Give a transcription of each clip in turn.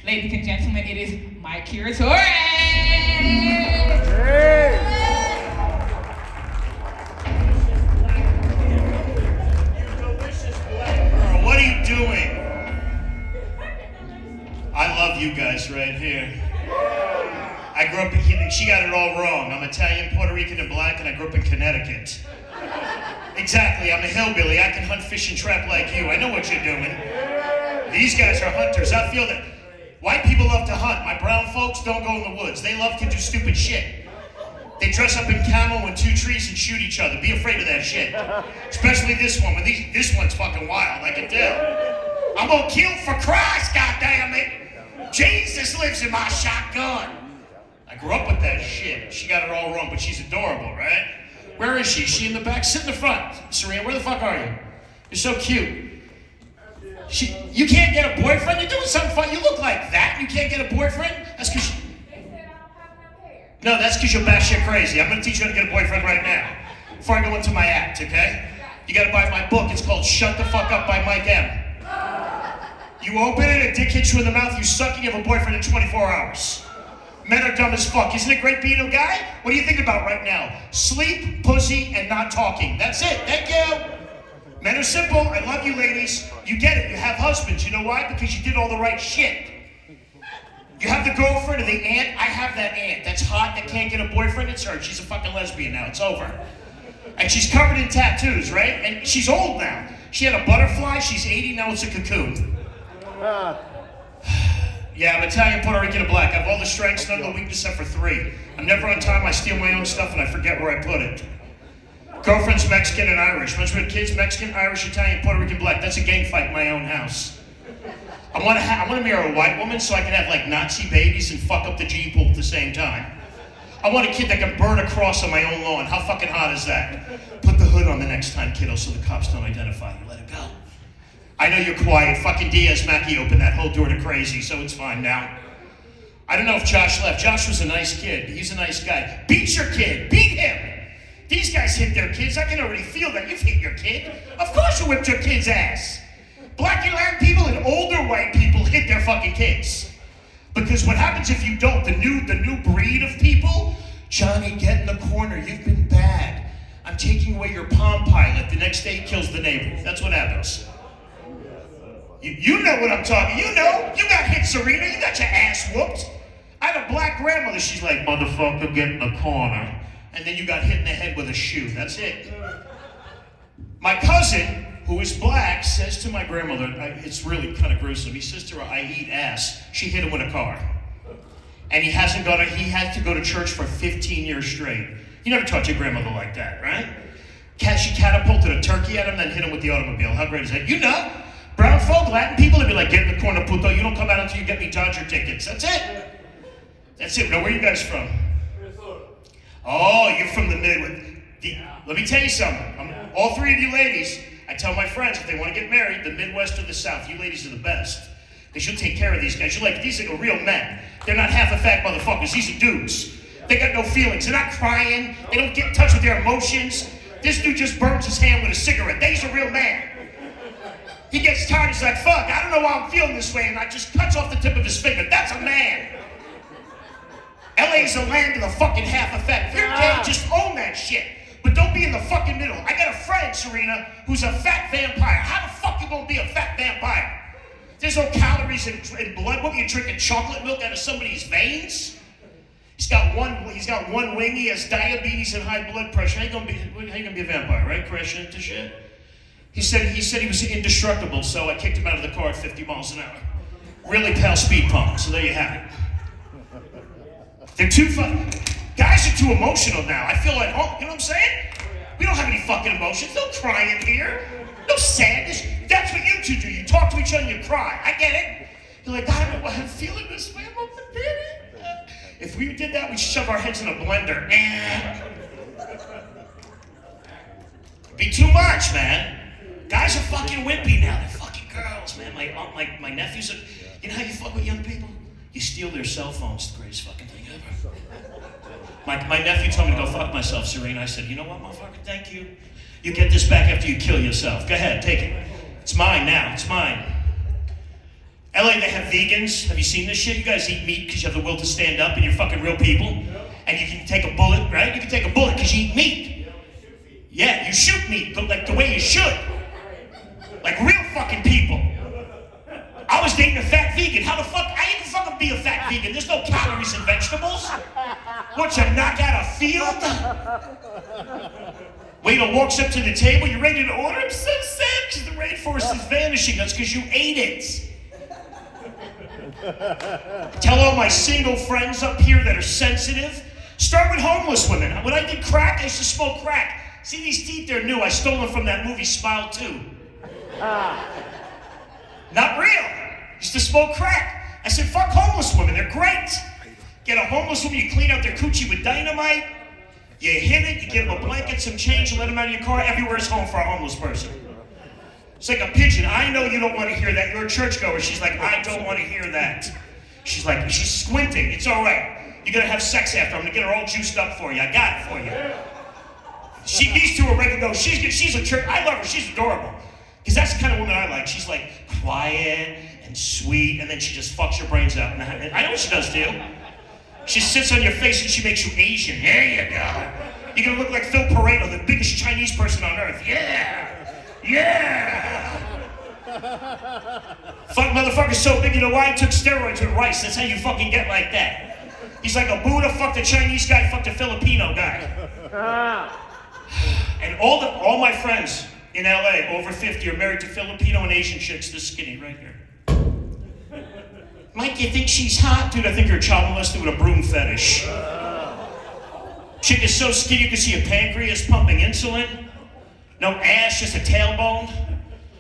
Ladies and gentlemen, it is my curator. What are you doing? I love you guys right here. I grew up in, she got it all wrong. I'm Italian, Puerto Rican, and black, and I grew up in Connecticut. Exactly, I'm a hillbilly. I can hunt, fish, and trap like you. I know what you're doing. These guys are hunters. I feel that white people love to hunt. My brown folks don't go in the woods. They love to do stupid shit. They dress up in camo in 2 trees and shoot each other. Be afraid of that shit. Especially this one. This one's fucking wild, I can tell. I'm gonna kill for Christ, goddammit. Jesus lives in my shotgun. I grew up with that shit. She got it all wrong, but she's adorable, right? Where is she? Is she in the back? Sit in the front. Serena, where the fuck are you? You're so cute. You can't get a boyfriend? You're doing something fun. You look like that. You can't get a boyfriend? That's because No, that's because you're batshit crazy. I'm going to teach you how to get a boyfriend right now. Before I go into my act, okay? You got to buy my book. It's called Shut the Fuck Up by Mike M. You open it, a dick hits you in the mouth, you suck, and you have a boyfriend in 24 hours. Men are dumb as fuck. Isn't it great being a guy? What are you thinking about right now? Sleep, pussy, and not talking. That's it. Thank you. Men are simple. I love you, ladies. You get it. You have husbands. You know why? Because you did all the right shit. You have the girlfriend or the aunt. I have that aunt that's hot that can't get a boyfriend. It's her. She's a fucking lesbian now. It's over. And she's covered in tattoos, right? And she's old now. She had a butterfly. She's 80. Now it's a cocoon. Yeah, I'm Italian, Puerto Rican, and black. I have all the strengths, none of the weakness except for 3. I'm never on time. I steal my own stuff and I forget where I put it. Girlfriend's Mexican and Irish. Bunch of kids, Mexican, Irish, Italian, Puerto Rican, black. That's a gang fight in my own house. I want to marry a white woman so I can have like Nazi babies and fuck up the gene pool at the same time. I want a kid that can burn a cross on my own lawn. How fucking hot is that? Put the hood on the next time, kiddo, so the cops don't identify you. Let it go. I know you're quiet. Fucking Diaz Mackey opened that whole door to crazy, so it's fine now. I don't know if Josh left. Josh was a nice kid. He's a nice guy. Beat your kid. Beat him. These guys hit their kids. I can already feel that. You've hit your kid. Of course you whipped your kid's ass. Black and Latin people and older white people hit their fucking kids. Because what happens if you don't? The new breed of people, Johnny, get in the corner. You've been bad. I'm taking away your Palm Pilot. The next day he kills the neighbor. That's what happens. You know what I'm talking. You know. You got hit, Serena. You got your ass whooped. I have a black grandmother. She's like, motherfucker, get in the corner. And then you got hit in the head with a shoe. That's it. My cousin, who is black, says to my grandmother, it's really kind of gruesome. He says to her, I eat ass. She hit him with a car. And he had to go to church for 15 years straight. You never taught your grandmother like that, right? She catapulted a turkey at him, then hit him with the automobile. How great is that? You know, brown folk, Latin people, they'd be like, get in the corner, puto. You don't come out until you get me Dodger tickets. That's it. That's it. Now, where are you guys from? Oh, you're from the Midwest. Let me tell you something. All 3 of you ladies, I tell my friends, if they want to get married, the Midwest or the South, you ladies are the best. They should take care of these guys. You're like, these are real men. They're not half a fat motherfuckers. These are dudes. They got no feelings. They're not crying. They don't get in touch with their emotions. This dude just burns his hand with a cigarette. He's a real man. He gets tired. He's like, fuck, I don't know why I'm feeling this way. And I just cuts off the tip of his finger. That's a man. LA's a land of the fucking half a fat. If you're gay, just own that shit. But don't be in the fucking middle. I got a friend, Serena, who's a fat vampire. How the fuck you gonna be a fat vampire? There's no calories in blood. What are you drinking chocolate milk out of somebody's veins? He's got one wing. He has diabetes and high blood pressure. How you gonna be a vampire, right? Crashing into shit. He said he was indestructible, so I kicked him out of the car at 50 miles an hour. Really pale speed pump. So there you have it. They're too fun. Guys are too emotional now. I feel like, oh, you know what I'm saying? We don't have any fucking emotions. No crying here. No sadness. That's what you two do. You talk to each other and you cry. I get it. You're like, I don't know why I'm feeling this way. I'm offended. If we did that, we'd shove our heads in a blender. Be too much, man. Guys are fucking wimpy now. They're fucking girls, man. My nephews are, you know how you fuck with young people? You steal their cell phones. It's the greatest fucking thing ever. My nephew told me to go fuck myself, Serena. I said, you know what, motherfucker? Thank you. You get this back after you kill yourself. Go ahead, take it. It's mine now. It's mine. LA, they have vegans. Have you seen this shit? You guys eat meat because you have the will to stand up and you're fucking real people. And you can take a bullet, right? You can take a bullet because you eat meat. Yeah, you shoot meat, but like the way you should. Like real fucking people. I was dating a fat vegan. How the fuck? I ain't fucking be a fat vegan. There's no calories in vegetables. What, you knock out a field? Waiter walks up to the table. You ready to order? I'm so sad because the rainforest is vanishing. That's because you ate it. Tell all my single friends up here that are sensitive. Start with homeless women. When I did crack, I used to smoke crack. See these teeth? They're new. I stole them from that movie Smile 2. Not real. Used to smoke crack. I said, fuck homeless women. They're great. Get a homeless woman, you clean out their coochie with dynamite. You hit it, you give them a blanket, some change, you let them out of your car. Everywhere is home for a homeless person. It's like a pigeon. I know you don't want to hear that. You're a churchgoer. She's like, I don't want to hear that. She's like, she's squinting. It's all right. You're going to have sex after. I'm going to get her all juiced up for you. I got it for you. These two are ready to go. She's a church. I love her. She's adorable. Because that's the kind of woman I like. She's like quiet and sweet, and then she just fucks your brains out. And I know what she does too. She sits on your face and she makes you Asian. There you go. You're going to look like Phil Pareto, the biggest Chinese person on earth. Yeah. Yeah! Fuck motherfucker's so big, you know why? He took steroids with rice. That's how you fucking get like that. He's like a Buddha, fucked a Chinese guy, fucked a Filipino guy. And all my friends in LA, over 50, are married to Filipino and Asian chicks this skinny right here. Mike, you think she's hot? Dude, I think you're a child molester with a broom fetish. Chick is so skinny you can see a pancreas pumping insulin. No ass, just a tailbone.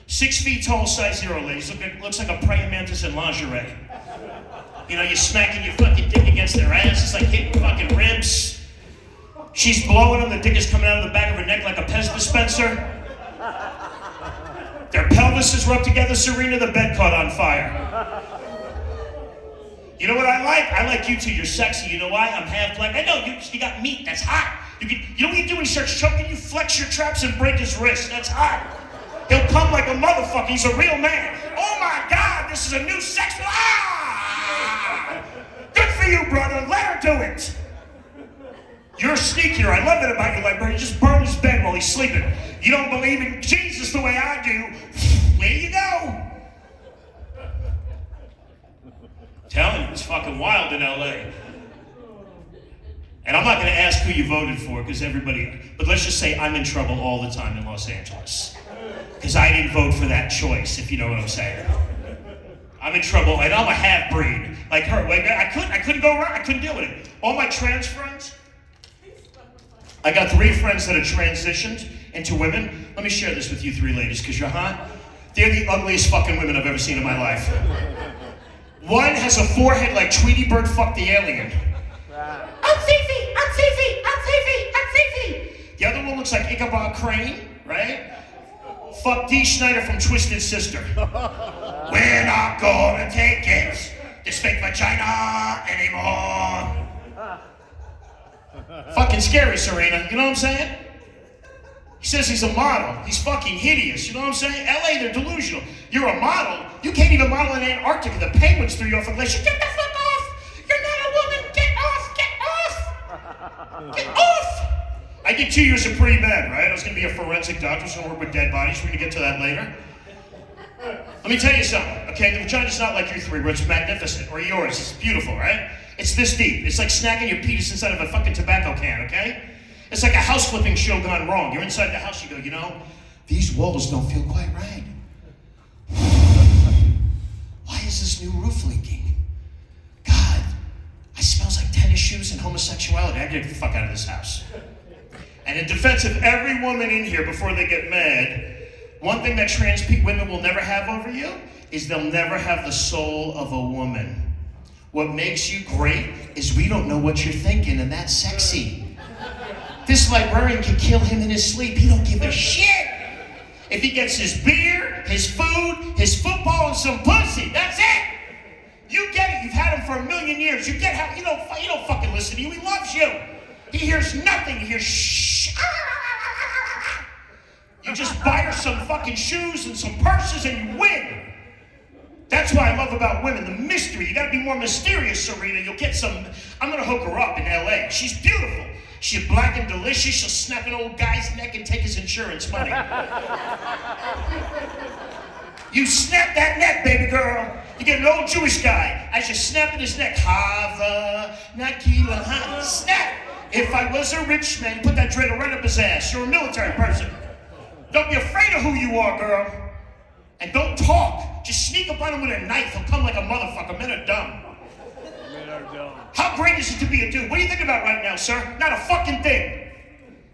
6 feet tall, size 0, ladies. Looks like a praying mantis in lingerie. You know, you're smacking your fucking dick against their ass. It's like hitting fucking ribs. She's blowing them. The dick is coming out of the back of her neck like a Pez dispenser. Their pelvises rub together. Serena, the bed caught on fire. You know what I like? I like you two. You're sexy. You know why? I'm half black. I know, you got meat. That's hot. You know what you do when he starts choking? You flex your traps and break his wrist. That's hot. He'll come like a motherfucker. He's a real man. Oh my God, this is a new sex. Ah! Good for you, brother. Let her do it. You're sneakier. I love it about you, like, bro. You just burn his bed while he's sleeping. You don't believe in Jesus the way I do. There you go. Telling you, it's fucking wild in LA. And I'm not going to ask who you voted for, because but let's just say I'm in trouble all the time in Los Angeles. Because I didn't vote for that choice, if you know what I'm saying. I'm in trouble, and I'm a half-breed. Like her. Like, I couldn't go around. I couldn't deal with it. All my trans friends, I got 3 friends that have transitioned into women. Let me share this with you 3 ladies, because you're hot. They're the ugliest fucking women I've ever seen in my life. One has a forehead like Tweety Bird fucked the alien. I'm Fifi, I'm Fifi, I'm Fifi, I'm Fifi. The other one looks like Ichabod Crane, right? Fuck Dee Snider from Twisted Sister. We're not gonna take it, this fake vagina anymore. Fucking scary, Serena, you know what I'm saying? He says he's a model. He's fucking hideous, you know what I'm saying? LA, they're delusional. You're a model. You can't even model in Antarctica. The penguins threw you off a glacier. Get the fuck off! You're not a woman! Get off! Get off! Get off! I did 2 years of pre-med, right? I was going to be a forensic doctor, I was going to work with dead bodies. We're going to get to that later. Let me tell you something, okay? The vagina's not like you 3, where it's magnificent, or yours. It's beautiful, right? It's this deep. It's like snacking your penis inside of a fucking tobacco can, okay? It's like a house flipping show gone wrong. You're inside the house, you go, you know, these walls don't feel quite right. Why is this new roof leaking? God, it smells like tennis shoes and homosexuality. I gotta get the fuck out of this house. And in defense of every woman in here before they get mad, one thing that trans women will never have over you is they'll never have the soul of a woman. What makes you great is we don't know what you're thinking, and that's sexy. This librarian can kill him in his sleep. He don't give a shit. If he gets his beer, his food, his football, and some pussy, that's it. You get it. You've had him for 1,000,000 years. You get how you don't fucking listen to you. He loves you. He hears nothing. He hears shh. You just buy her some fucking shoes and some purses and you win. That's That's what I love about women, the mystery. You gotta be more mysterious, Serena. You'll get some, I'm gonna hook her up in LA. She's beautiful. She's black and delicious. She'll snap an old guy's neck and take his insurance money. You snap that neck, baby girl. You get an old Jewish guy. As you're snapping his neck, Hava, Nakila, ha, snap. If I was a rich man, put that dreidel right up his ass. You're a military person. Don't be afraid of who you are, girl. And don't talk. Just sneak up on him with a knife. He'll come like a motherfucker. Men are dumb. How great is it to be a dude? What are you thinking about right now, sir? Not a fucking thing.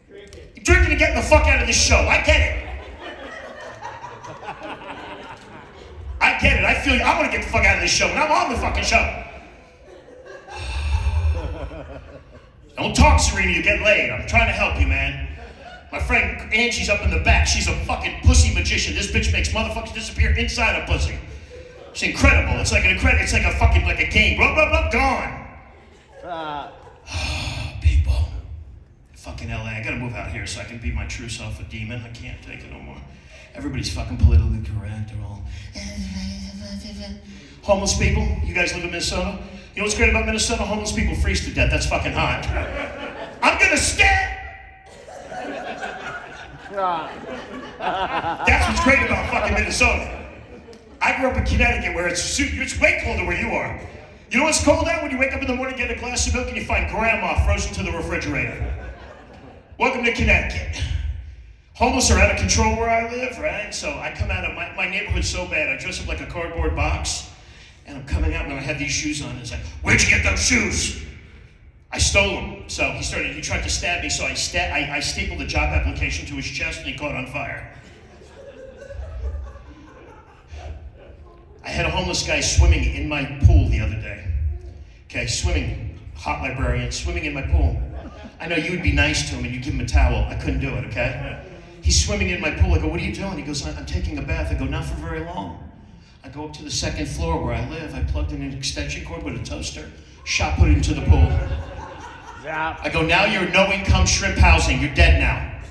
You're drinking and getting the fuck out of this show. I get it. I get it. I feel you. I want to get the fuck out of this show, and I'm on the fucking show. Don't talk, Serena. You get laid. I'm trying to help you, man. My friend Angie's up in the back. She's a fucking pussy magician. This bitch makes motherfuckers disappear inside a pussy. It's incredible. It's like a fucking like a game. Blah blah blah. Gone. People. Fucking LA. I gotta move out here so I can be my true self, a demon. I can't take it no more. Everybody's fucking politically correct. They're all homeless people. You guys live in Minnesota? You know what's great about Minnesota? Homeless people freeze to death. That's fucking hot. I'm gonna stand. That's what's great about fucking Minnesota. I grew up in Connecticut where it's way colder where you are. You know what's cold out? When you wake up in the morning, get a glass of milk, and you find grandma frozen to the refrigerator. Welcome to Connecticut. Homeless are out of control where I live, right? So I come out of my neighborhood's so bad, I dress up like a cardboard box, and I'm coming out and I have these shoes on. And it's like, where'd you get those shoes? I stole them. So he tried to stab me, so I stapled the job application to his chest and he caught on fire. I had a homeless guy swimming in my pool the other day. Okay, swimming, hot librarian, swimming in my pool. I know you would be nice to him and you'd give him a towel. I couldn't do it, okay? He's swimming in my pool. I go, what are you doing? He goes, I'm taking a bath. I go, not for very long. I go up to the second floor where I live. I plugged in an extension cord with a toaster, shot put it into the pool. Yeah. I go, now you're no-income shrimp housing. You're dead now.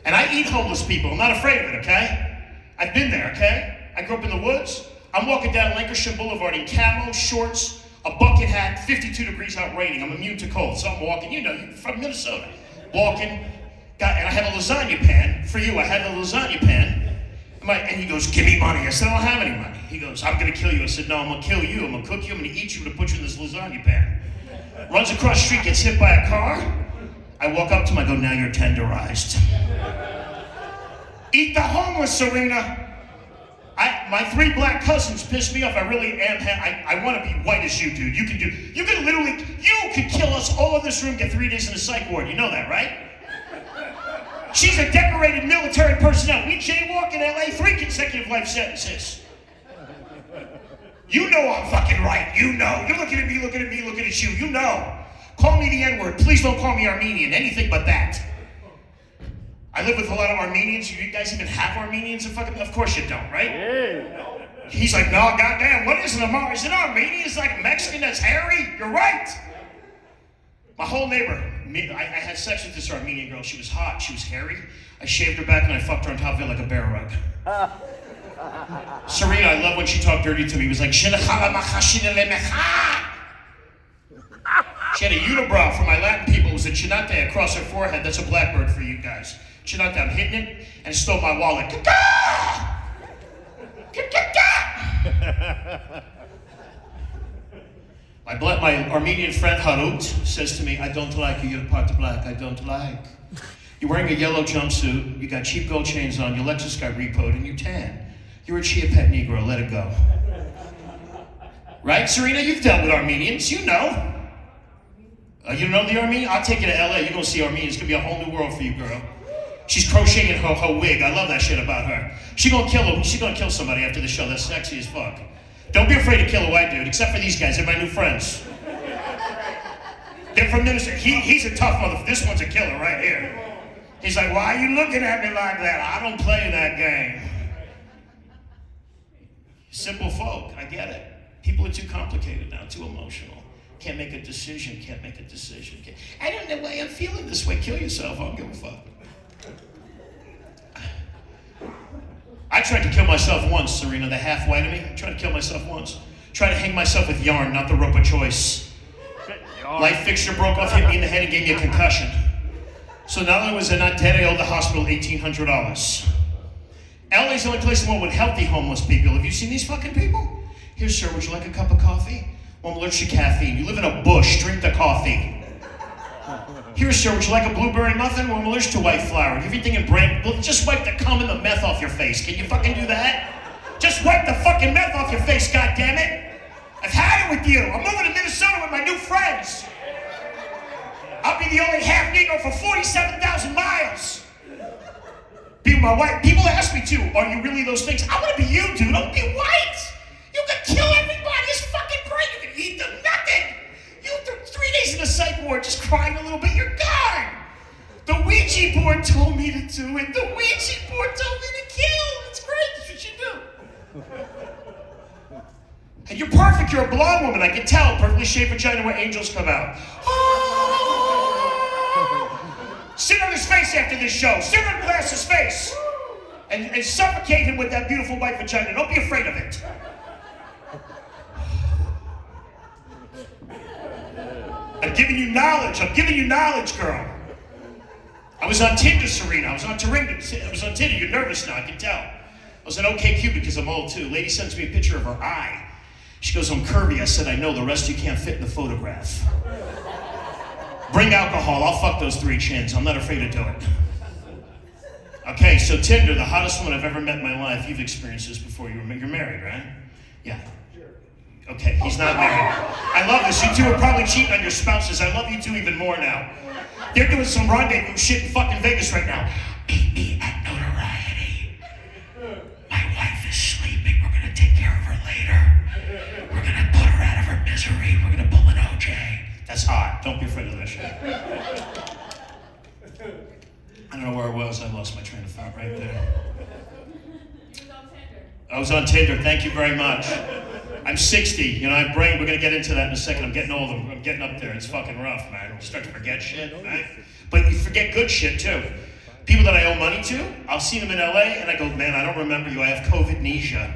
And I eat homeless people. I'm not afraid of it, okay? I've been there, okay? I grew up in the woods. I'm walking down Lancashire Boulevard in camo, shorts, a bucket hat, 52 degrees out raining. I'm immune to cold, so I'm walking, you're from Minnesota. Walking, and I have a lasagna pan. For you, I had a lasagna pan. And he goes, give me money. I said, I don't have any money. He goes, I'm gonna kill you. I said, no, I'm gonna kill you. I'm gonna cook you. I'm gonna eat you. I'm gonna put you in this lasagna pan. Runs across the street, gets hit by a car. I walk up to him, I go, now you're tenderized. Eat the homeless, Serena. My 3 black cousins piss me off. I really am. I want to be white as you, dude. You could kill us all in this room, get 3 days in a psych ward. You know that, right? She's a decorated military personnel. We jaywalk in LA, 3 consecutive life sentences. You know I'm fucking right. You know. You're looking at me, looking at you. You know. Call me the N-word. Please don't call me Armenian. Anything but that. I live with a lot of Armenians. You guys even have Armenians? Of course you don't, right? Yeah. He's like, no, goddamn, what is an Armenian? Is it Armenian? It's like a Mexican that's hairy? You're right. My whole neighbor, I had sex with this Armenian girl. She was hot. She was hairy. I shaved her back and I fucked her on top of it like a bear rug. Serena, I love when she talked dirty to me. It was like, she had a unibrow for my Latin people. It was a chinate across her forehead. That's a blackbird for you guys. Chinate, I'm hitting it, and stole my wallet. My Armenian friend Harut says to me, I don't like you, you're part black, I don't like. You're wearing a yellow jumpsuit, you got cheap gold chains on, your Lexus got repoed, and you tan. You're a Chia Pet Negro, let it go. Right, Serena? You've dealt with Armenians, you know. You know the Armenian? I'll take you to LA, you're gonna see Armenians. It's gonna be a whole new world for you, girl. She's crocheting her wig. I love that shit about her. She's gonna kill somebody after the show. That's sexy as fuck. Don't be afraid to kill a white dude, except for these guys. They're my new friends. They're from Minnesota. He's a tough motherfucker. This one's a killer right here. He's like, why are you looking at me like that? I don't play that game. Simple folk, I get it. People are too complicated now, too emotional. Can't make a decision. I don't know why I'm feeling this way. Kill yourself. I don't give a fuck. I I tried to kill myself once, Serena, the half-white of me. I tried to kill myself once. Tried to hang myself with yarn, not the rope of choice. Light fixture broke off, hit me in the head, and gave me a concussion. So not only was I not dead, I owed the hospital $1,800. LA's the only place in the world with healthy homeless people. Have you seen these fucking people? Here, sir, would you like a cup of coffee? Well, I'm allergic to caffeine. You live in a bush, drink the coffee. Here, sir, would you like a blueberry muffin? Well, I'm allergic to white flour. Everything in brand. Well, just wipe the cum and the meth off your face. Can you fucking do that? Just wipe the fucking meth off your face, goddammit! I've had it with you. I'm moving to Minnesota with my new friends. I'll be the only half Negro for 47,000 miles. Be my wife. People ask me too, are you really those things? I want to be you, dude. I want to be white. You can kill everybody. It's fucking great. You can eat them. Nothing. You 3 days in the psych ward just crying a little bit. You're gone. The Ouija board told me to do it. The Ouija board told me to kill. It's great. That's what you do. And you're perfect. You're a blonde woman. I can tell. Perfectly shaped vagina where angels come out. Sit on his face after this show. Sit on Glass's face. And suffocate him with that beautiful white vagina. Don't be afraid of it. I'm giving you knowledge. I'm giving you knowledge, girl. I was on Tinder, Serena. I was on Tinder. You're nervous now, I can tell. I was on OkCupid because I'm old too. Lady sends me a picture of her eye. She goes, I'm curvy. I said, I know. The rest of you can't fit in the photograph. Bring alcohol. I'll fuck those 3 chins. I'm not afraid to do it. Okay, so Tinder, the hottest woman I've ever met in my life. You've experienced this before. You're married, right? Yeah. Okay, he's not married. I love this. You two are probably cheating on your spouses. I love you two even more now. They're doing some rendezvous shit in fucking Vegas right now. Meet me at Notoriety. My wife is sleeping. We're gonna take care of her later. We're gonna put her out of her misery. We're gonna pull an OJ. That's hot. Don't be afraid of that shit. I don't know where I was. I lost my train of thought right there. I was on Tinder. Thank you very much. I'm 60. You know, I have brain. We're going to get into that in a second. I'm getting older. I'm getting up there. It's fucking rough, man. You start to forget shit, right? But you forget good shit, too. People that I owe money to, I'll see them in LA, and I go, man, I don't remember you. I have COVID-nesia.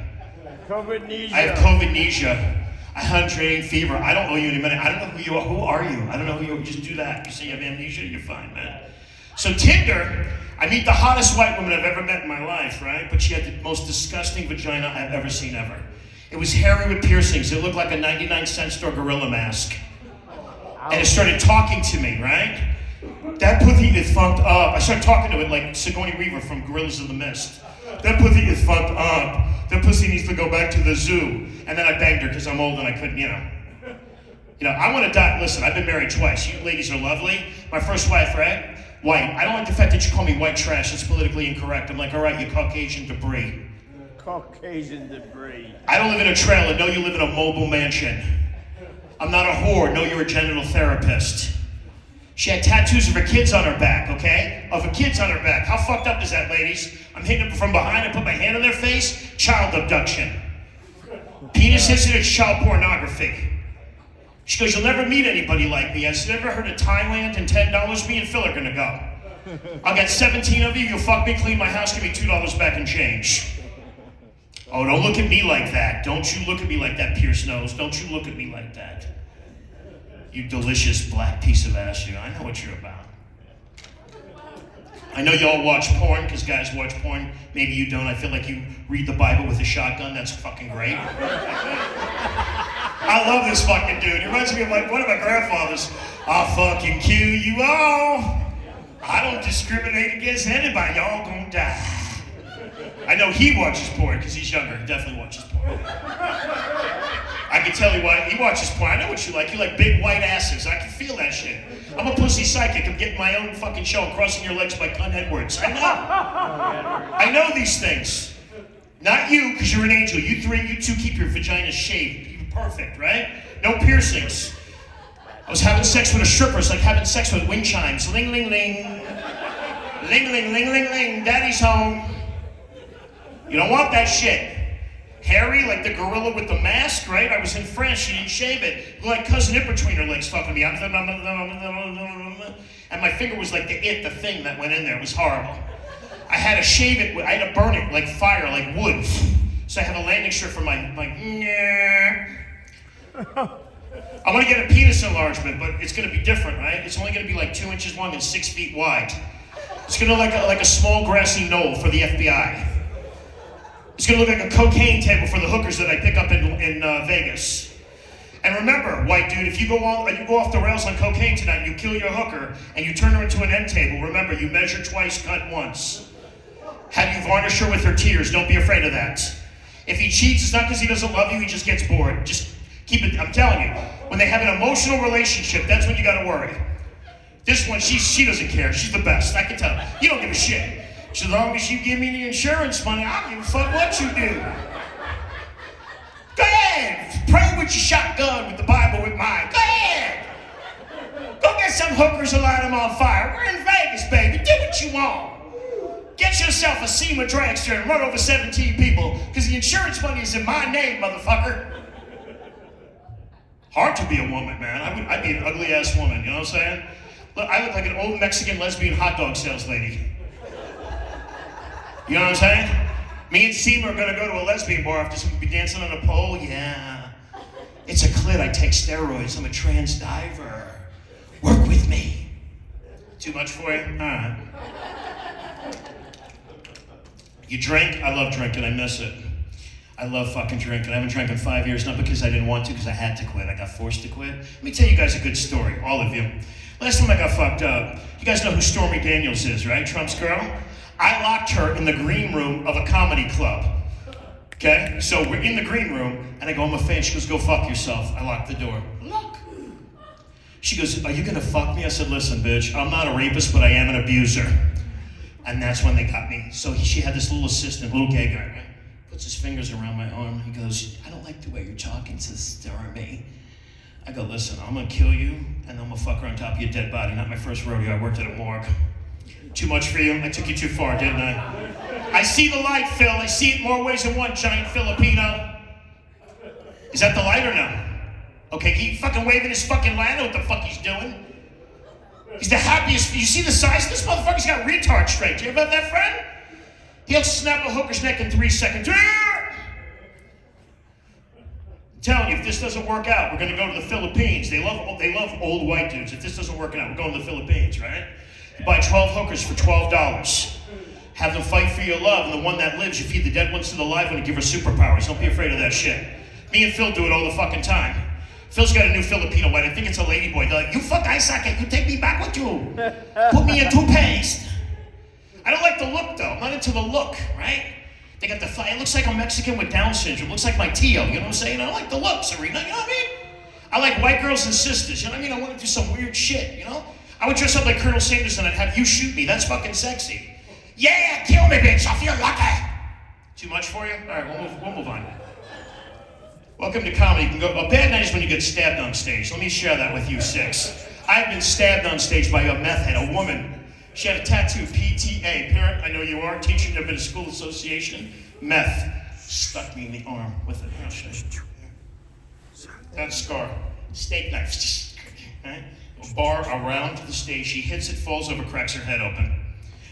I have COVID-nesia. I have drain fever. I don't owe you any money. I don't know who you are. Who are you? I don't know who you are. Just do that. You say you have amnesia, you're fine, man. So Tinder, I meet the hottest white woman I've ever met in my life, right? But she had the most disgusting vagina I've ever seen ever. It was hairy with piercings. It looked like a 99-cent store gorilla mask. And it started talking to me, right? That pussy is fucked up. I started talking to it like Sigourney Weaver from Gorillas in the Mist. That pussy is fucked up. That pussy needs to go back to the zoo. And then I banged her because I'm old and I couldn't, you know, I want to die. Listen, I've been married twice. You ladies are lovely. My first wife, right? White. I don't like the fact that you call me white trash. It's politically incorrect. I'm like, all right, you Caucasian debris. Caucasian debris. I don't live in a trailer. No, you live in a mobile mansion. I'm not a whore. No, you're a genital therapist. She had tattoos of her kids on her back, okay? Of her kids on her back. How fucked up is that, ladies? I'm hitting them from behind. I put my hand on their face. Child abduction. Penis incident, child pornography. She goes, you'll never meet anybody like me. I said, never heard of Thailand and $10? Me and Phil are gonna go. I'll get 17 of you. You'll fuck me, clean my house, give me $2 back in change. Oh, don't look at me like that. Don't you look at me like that, Pierce nose. Don't you look at me like that. You delicious black piece of ass, you. I know what you're about. I know y'all watch porn, because guys watch porn. Maybe you don't. I feel like you read the Bible with a shotgun. That's fucking great. I love this fucking dude. He reminds me of like one of my grandfathers. I'll fucking kill you all. I don't discriminate against anybody. Y'all gonna die. I know he watches porn because he's younger. He definitely watches porn. I can tell you why. He watches porn. I know what you like. You like big white asses. I can feel that shit. I'm a pussy psychic. I'm getting my own fucking show. Crossing Your Legs by Cunt Edwards. I know. I know these things. Not you, because you're an angel. You two keep your vaginas shaved. You're perfect, right? No piercings. I was having sex with a stripper. It's like having sex with wind chimes. Ling, ling, ling. Ling, ling, ling, ling, ling. Daddy's home. You don't want that shit. Hairy, like the gorilla with the mask, right? I was in France, she didn't shave it. Like Cousin It between her legs fucking me. And my finger was like the thing that went in there. It was horrible. I had to shave it, I had to burn it like fire, like wood. So I have a landing strip for my I want to get a penis enlargement, but it's going to be different, right? It's only going to be like 2 inches long and 6 feet wide. It's going to look like a small grassy knoll for the FBI. It's going to look like a cocaine table for the hookers that I pick up in Vegas. And remember, white dude, if you go off the rails on cocaine tonight and you kill your hooker and you turn her into an end table, remember, you measure twice, cut once. Have you varnish her with her tears? Don't be afraid of that. If he cheats, it's not because he doesn't love you, he just gets bored. Just keep it, I'm telling you, when they have an emotional relationship, that's when you gotta worry. This one, she doesn't care. She's the best, I can tell. You don't give a shit. So long as you give me the insurance money, I don't give a fuck what you do. Go ahead, pray with your shotgun, with the Bible, with mine. Go ahead. Go get some hookers and light them on fire. We're in Vegas, baby. Do what you want. Get yourself a SEMA dragster and run over 17 people, because the insurance money is in my name, motherfucker. Hard to be a woman, man. I'd be an ugly-ass woman, you know what I'm saying? Look, I look like an old Mexican lesbian hot dog sales lady. You know what I'm saying? Me and Seema are gonna go to a lesbian bar after we'll be dancing on a pole. Yeah. It's a clit, I take steroids. I'm a trans diver. Work with me. Too much for you? All right. You drink? I love drinking, I miss it. I love fucking drinking. I haven't drank in 5 years, not because I didn't want to, because I had to quit. I got forced to quit. Let me tell you guys a good story, all of you. Last time I got fucked up, you guys know who Stormy Daniels is, right? Trump's girl? I locked her in the green room of a comedy club. Okay? So we're in the green room, and I go, I'm a fan. She goes, go fuck yourself. I locked the door. Look. She goes, are you gonna fuck me? I said, listen, bitch, I'm not a rapist, but I am an abuser. And that's when they got me. So she had this little assistant, little gay guy, right? Puts his fingers around my arm. He goes, I don't like the way you're talking to Stormy. I go, listen, I'm gonna kill you, and I'm gonna fuck her on top of your dead body. Not my first rodeo, I worked at a morgue. Too much for you? I took you too far, didn't I? I see the light, Phil. I see it more ways than one, giant Filipino. Is that the light or no? Okay, he fucking waving his fucking line. I know what the fuck he's doing. He's the happiest. You see the size? This motherfucker's got retard straight. Do you ever have that friend? He'll snap a hooker's neck in 3 seconds. I'm telling you, if this doesn't work out, we're gonna go to the Philippines. They love old white dudes. If this doesn't work out, we're going to the Philippines, right? You buy 12 hookers for $12. Have them fight for your love, and the one that lives, you feed the dead ones to the live one and give her superpowers. Don't be afraid of that shit. Me and Phil do it all the fucking time. Phil's got a new Filipino wife. I think it's a lady boy. They're like, you fuck ice socket, you take me back with you. Put me in toothpaste. I don't like the look, though. I'm not into the look, right? They got the fly. It looks like a Mexican with Down syndrome. Looks like my Tio, you know what I'm saying? I don't like the look, Serena, you know what I mean? I like white girls and sisters, you know what I mean? I want to do some weird shit, you know? I would dress up like Colonel Sanders and I'd have you shoot me. That's fucking sexy. Yeah, kill me, bitch. I feel lucky. Too much for you? All right, we'll move on. Welcome to comedy. You can go. A bad night is when you get stabbed on stage. Let me share that with you, 6. I've been stabbed on stage by a meth head, a woman. She had a tattoo, PTA, parent, I know you are, teacher, never been to school association, meth. Stuck me in the arm with it. I'll show you. That scar. Steak knife. Just, right? A bar around the stage. She hits it, falls over, cracks her head open.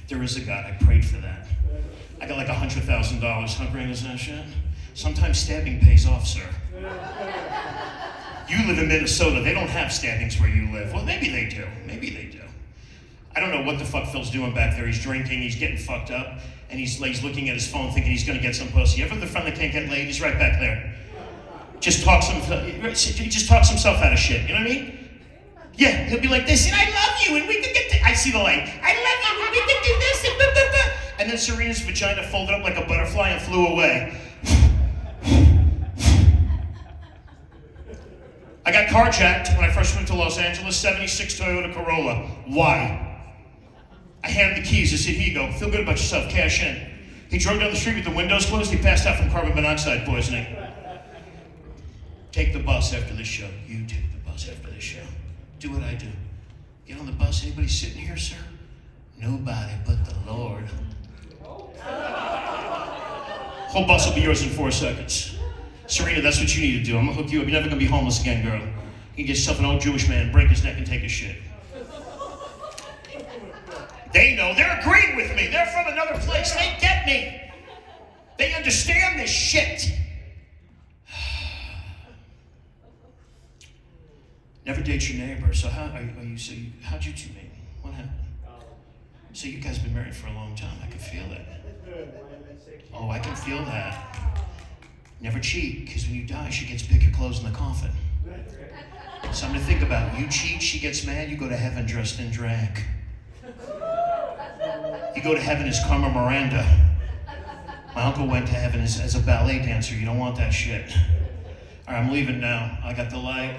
There is a God. I prayed for that. I got like $100,000. How great is that shit? Sometimes stabbing pays off, sir. You live in Minnesota. They don't have stabbings where you live. Well, maybe they do. Maybe they do. I don't know what the fuck Phil's doing back there. He's drinking, he's getting fucked up, and he's looking at his phone thinking he's gonna get some pussy. You ever the friend that can't get laid? He's right back there. He just talks himself out of shit, you know what I mean? Yeah, he'll be like this, and I love you, and we could get I see the light. I love you, and we could do this, and blah, blah, blah. And then Serena's vagina folded up like a butterfly and flew away. I got carjacked when I first went to Los Angeles, 76 Toyota Corolla. Why? I handed the keys. I said, here you go. Feel good about yourself. Cash in. He drove down the street with the windows closed. He passed out from carbon monoxide poisoning. Take the bus after this show. You take the bus after this show. Do what I do. Get on the bus. Anybody sitting here, sir? Nobody but the Lord. Whole bus will be yours in 4 seconds. Serena, that's what you need to do. I'm gonna hook you up. You're never gonna be homeless again, girl. You can get yourself an old Jewish man, break his neck, and take his shit. They know. They're agreeing with me. They're from another place. They get me. They understand this shit. Never date your neighbor. So how'd you two meet? What happened? So you guys been married for a long time. I can feel it. Oh, I can feel that. Never cheat, because when you die, she gets to pick your clothes in the coffin. Something to think about. You cheat, she gets mad, you go to heaven dressed in drag. You go to heaven as Carmen Miranda. My uncle went to heaven as a ballet dancer. You don't want that shit. All right, I'm leaving now. I got the light.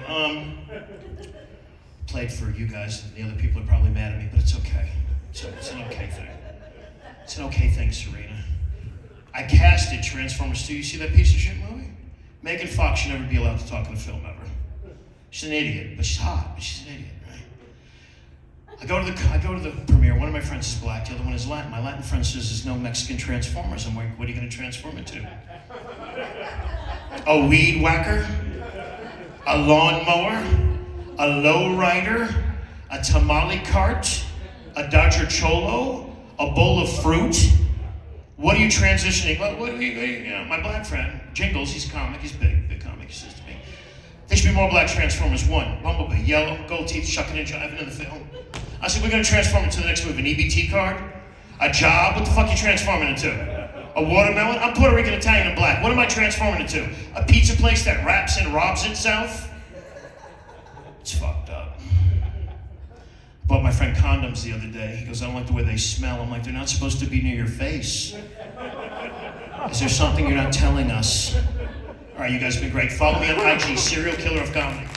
Played for you guys, and the other people are probably mad at me, but it's okay. It's an okay thing. It's an okay thing, Serena. I casted Transformers 2. You see that piece of shit movie? Megan Fox should never be allowed to talk in a film ever. She's an idiot, but she's hot, but she's an idiot, right? I go to the premiere. One of my friends is black, the other one is Latin. My Latin friend says there's no Mexican Transformers. I'm like, what are you going to transform into? A weed whacker? A lawnmower? A lowrider? A tamale cart? A Dodger Cholo? A bowl of fruit? What are you transitioning? My black friend, Jingles, he's a comic, he's big comic, he says to me, there should be more black Transformers. 1, Bumblebee, yellow, gold teeth, shucking and jiving in the film. I said, we're gonna transform into the next movie. An EBT card? A job? What the fuck are you transforming into? A watermelon? I'm Puerto Rican, Italian, and black. What am I transforming into? A pizza place that raps and robs itself? It's fucked up. Bought my friend condoms the other day. He goes, I don't like the way they smell. I'm like, they're not supposed to be near your face. Is there something you're not telling us? All right, you guys have been great. Follow me on IG, Serial Killer of Comedy.